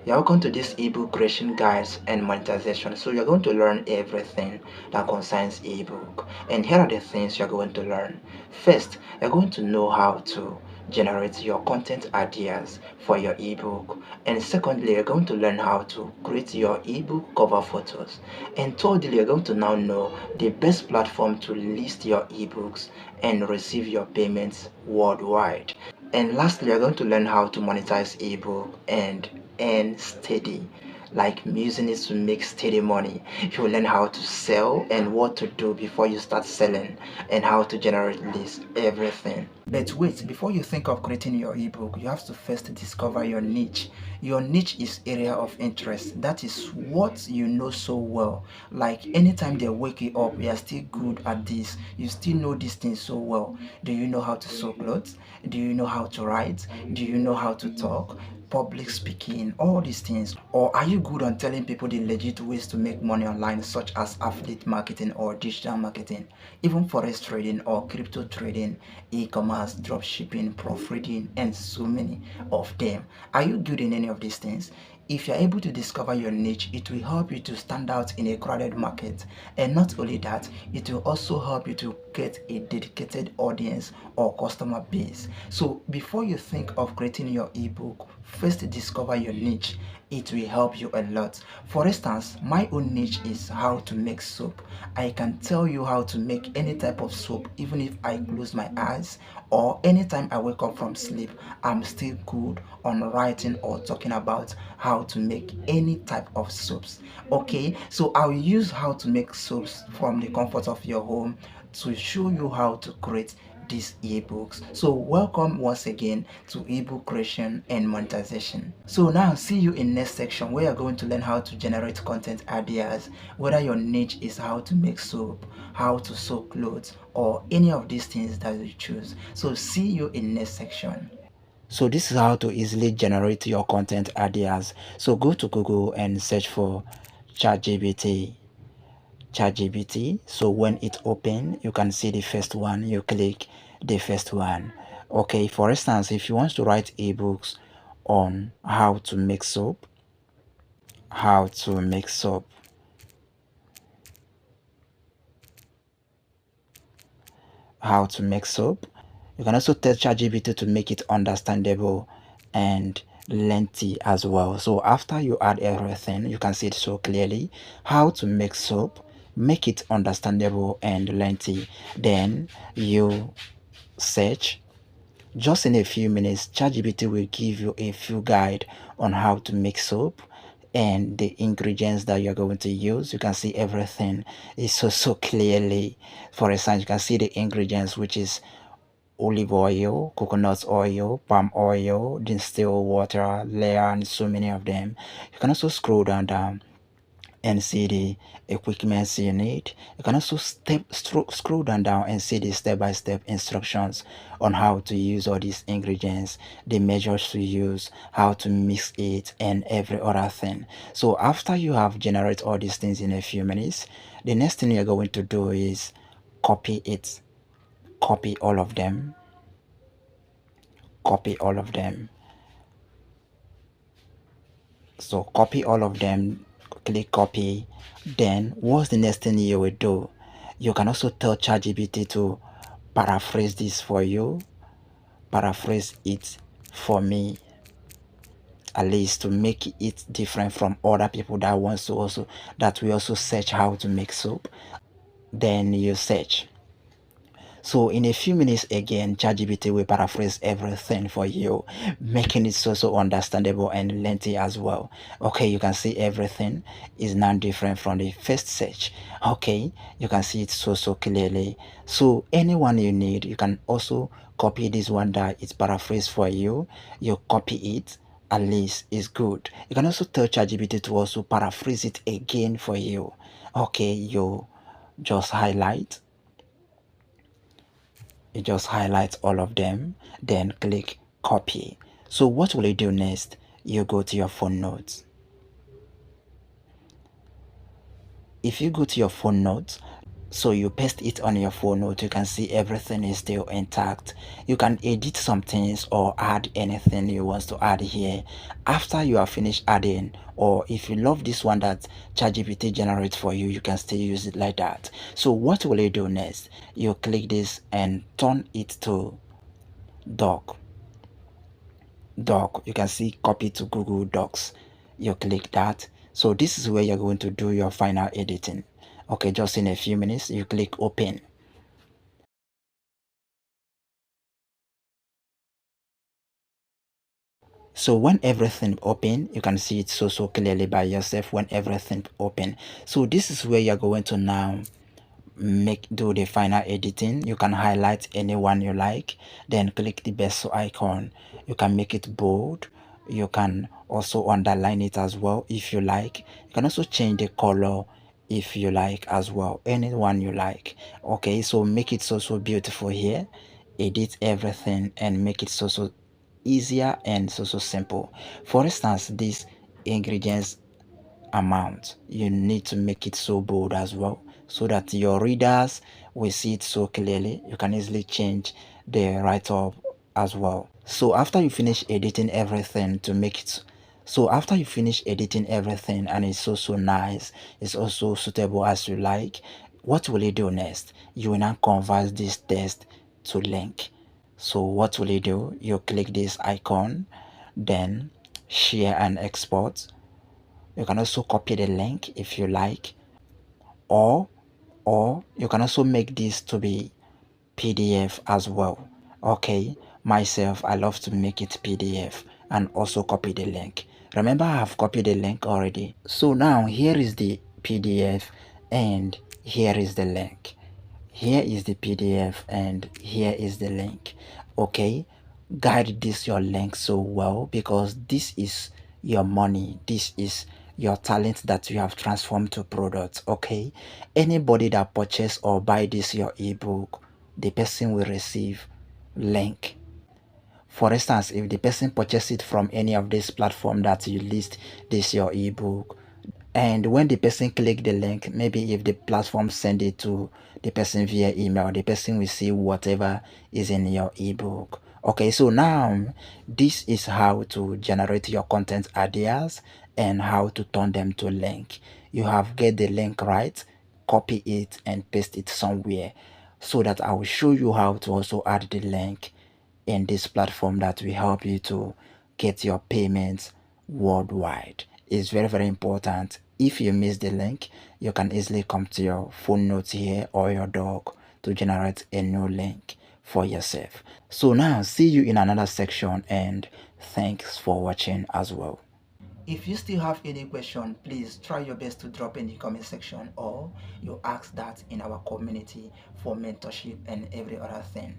You're going to this ebook creation guides and monetization. So you're going to learn everything that concerns ebook. And here are the things you're going to learn. First, you're going to know how to generate your content ideas for your ebook. And secondly, you're going to learn how to create your ebook cover photos. And thirdly, you're going to now know the best platform to list your ebooks and receive your payments worldwide. And lastly, you're going to learn how to monetize ebook and earn steady, like using it to make steady money. You'll learn how to sell and what to do before you start selling and how to generate leads, everything. But wait, before you think of creating your ebook, you have to first discover your niche. Your niche is area of interest. That is what you know so well. Like anytime they wake you up, you are still good at this. You still know these things so well. Do you know how to sew clothes? Do you know how to write? Do you know how to talk? Public speaking, all these things? Or are you good on telling people the legit ways to make money online, such as affiliate marketing or digital marketing, even forex trading or crypto trading, e-commerce, drop shipping, proofreading, and so many of them? Are you good in any of these things? If you're able to discover your niche, it will help you to stand out in a crowded market. And not only that, it will also help you to get a dedicated audience or customer base. So before you think of creating your ebook, first discover your niche. It will help you a lot. For instance, my own niche is how to make soap. I can tell you how to make any type of soap even if I close my eyes, or anytime I wake up from sleep. I'm still good on writing or talking about how to make any type of soaps. Okay, so I'll use how to make soaps from the comfort of your home to show you how to create these ebooks. So welcome once again to ebook creation and monetization. So now see you in next section where you're going to learn how to generate content ideas, whether your niche is how to make soap, how to sew clothes, or any of these things that you choose. So see you in next section. So this is how to easily generate your content ideas. So go to Google and search for ChatGPT. ChatGPT. So when it open, you can see the first one. You click the first one. Okay, for instance, if you want to write ebooks on how to make soap, how to make soap, how to make soap, you can also tell ChatGPT to make it understandable and lengthy as well. So after you add everything, you can see it so clearly. How to make soap, make it understandable and lengthy. Then you search. Just in a few minutes, ChatGPT will give you a full guide on how to make soap and the ingredients that you're going to use. You can see everything is so clearly. For example, you can see the ingredients, which is olive oil, coconut oil, palm oil, distilled water, layer, and so many of them. You can also scroll down and see the equipments you need. You can also scroll down and see the step-by-step instructions on how to use all these ingredients, the measures to use, how to mix it, and every other thing. So after you have generated all these things in a few minutes, the next thing you're going to do is copy it. Copy all of them. Copy all of them. So copy all of them, click copy. Then what's the next thing you will do? You can also tell ChatGPT to paraphrase this for you, paraphrase it for me, at least to make it different from other people that wants to also, that we also search how to make soap. Then you search. So in a few minutes again, ChatGPT will paraphrase everything for you, making it so understandable and lengthy as well. Okay, you can see everything is now different from the first search. Okay, you can see it so clearly. So anyone you need, you can also copy this one that it's paraphrased for you. You copy it. At least it's good. You can also tell ChatGPT to also paraphrase it again for you. Okay, you just highlight, you just highlight all of them, then click copy. So what will you do next? You go to your phone notes. If you go to your phone notes, So you paste it on your phone note, you can see everything is still intact. You can edit some things or add anything you want to add here after you are finished adding. Or if you love this one that ChatGPT generates for you, you can still use it like that. So what will you do next? You click this and turn it to doc. You can see copy to Google Docs. You click that. So this is where you're going to do your final editing. Okay, just in a few minutes you click open. So when everything open, you can see it so clearly by yourself when everything open. So this is where you're going to now do the final editing. You can highlight anyone you like, then click the bezel icon. You can make it bold. You can also underline it as well if you like. You can also change the color if you like as well, anyone you like. Okay, so make it so beautiful here. Edit everything and make it so easier and so simple. For instance, this ingredients amount, you need to make it so bold as well so that your readers will see it so clearly. You can easily change the write-up as well. So after you finish editing everything to make it, so after you finish editing everything and it's so nice, it's also suitable as you like, what will you do next? You will now convert this text to link. So what will you do? You click this icon, then share and export. You can also copy the link if you like, or you can also make this to be PDF as well. Okay, myself, I love to make it PDF and also copy the link. Remember, I have copied the link already. So now here is the PDF and here is the link. Here is the PDF and here is the link. Okay, guide this your link so well because this is your money. This is your talent that you have transformed to products. Okay, anybody that purchase or buy this your ebook, the person will receive link. For instance, if the person purchase it from any of this platform that you list this your ebook, and when the person click the link, maybe if the platform send it to the person via email, the person will see whatever is in your ebook. Okay, so now this is how to generate your content ideas and how to turn them to link. You have get the link right, copy it and paste it somewhere so that I will show you how to also add the link in this platform that will help you to get your payments worldwide. It's very important. If you miss the link, you can easily come to your phone notes here or your doc to generate a new link for yourself. So now see you in another section and thanks for watching as well. If you still have any question, please try your best to drop in the comment section or you ask that in our community for mentorship and every other thing.